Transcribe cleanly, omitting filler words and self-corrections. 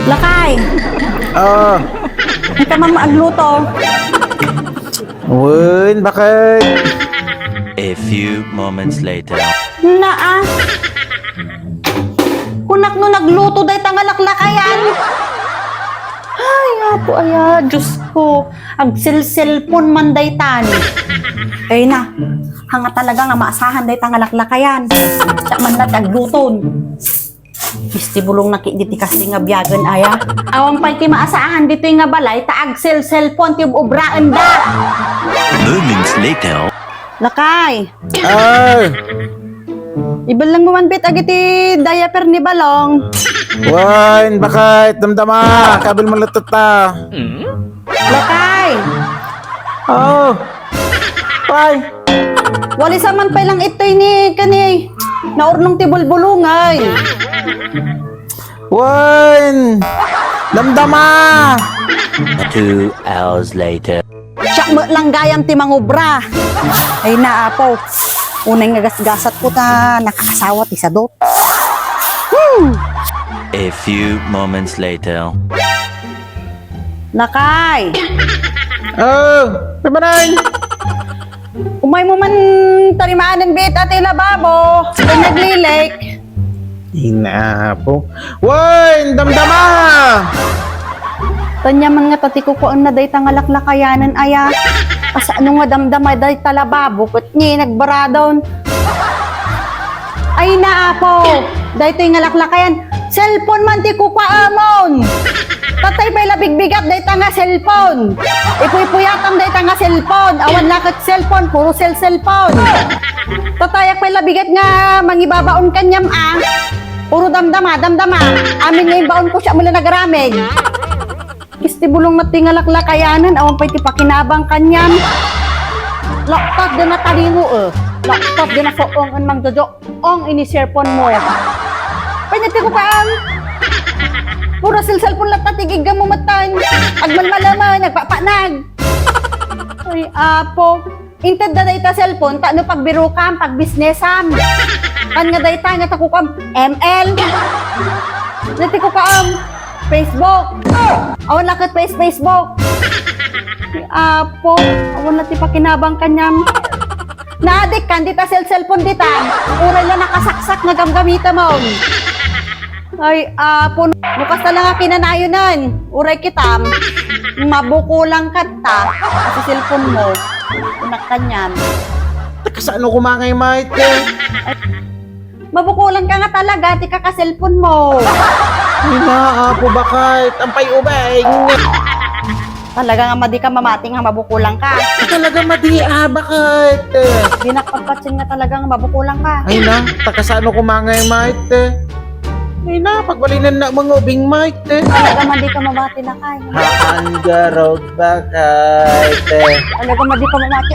Lakay, Oh, hindi ka man maagluto. Win, bakit? A few moments later. Naa. Kunak no nagluto day tangalaklakayan. Ay, nga po, aya, Diyos ko. Ag cellphone man day tani. Ay na, hanga talaga nga maasahan day tangalaklakayan. Sa man na tagluton. Istibulong nakikiti kasi nga biyagan aya. Awang pa'y ti maasahan dito yung nga balay, taag cellphone ti ubraan da. Moments later. Lakay, Ay, ibalang mo man bit agiti diaper ni Balong. Win, bakit? Damdama, kabil malutot ta. Lakay, Oh, Why? wali sa man pa lang ito'y ni kani. Naurnong ti bulbulungay. Win, damdama. 2 hours later. Siyak mo lang gayam ti mangubra. Ay naapo. Unay nga gasgasat ko ta nakakasawa ti sadot. A few moments later. Lakay, Oh, pamanay. umay mo man tarimaanan bit at lababo. Ay naglilek. Ina po. Win, damdama. Tanya man nga tati ko ang naday tangalaklakayanan aya. Asa ano nga damdamay day talababo ket ni nagbaradon. Ay naapo. Day nga laklakayan. Cellphone man ti ko amon. Tatay pay labigbigat day nga cellphone. Ipuy-puyatan day nga cellphone. Awan lakat cellphone, puro cellphone. Tatayak pay labigat nga mangibabaon kanyam Puro damdama. Amin nga yung baon ko siya mula nagaramig. Istibulong matingalaklakayanan, awan pa'y tipakinabang kanyam. Laptop din na talingo Laptop din na soong ang mangdodo. Ong ini-cellphone mo. Panyati ko paang. Puro cellphone lang tatigig mo matan. Agman malaman, nagpapanag. Ay, apo. Inted na dayta cellphone, no pagbiro kam, pag-businessam. Kan nga dayta, nga takukam, ML. Nati ko kaam, Facebook. Awan lakit Facebook. Apo, awan lati pa kinabang kanyam. Naadik kan, dita cellphone dita. Uray lang nakasaksak na gamgamita mo. Ay, apo, bukas na lang nga kinanayonan. Uray kitam, mabuko lang kata. Kasi cellphone mo, unak kanyam. Kasano kumangay, mate? Mabukulan ka nga talaga, di ka ka-cellphone mo. Ina po, bakit? Ang pay-ubay. Talaga nga madi ka mamating nga mabukulan ka. Talaga madi, bakit? Binakpagpatsin nga talaga nga mabukulan ka. Ay na, takasano kumangay, mate? Ay na, pagbalinan na mga ubing, mate. Talaga madi ka mamati na kay. Haan garog, bakit? Talaga madi ka mamati.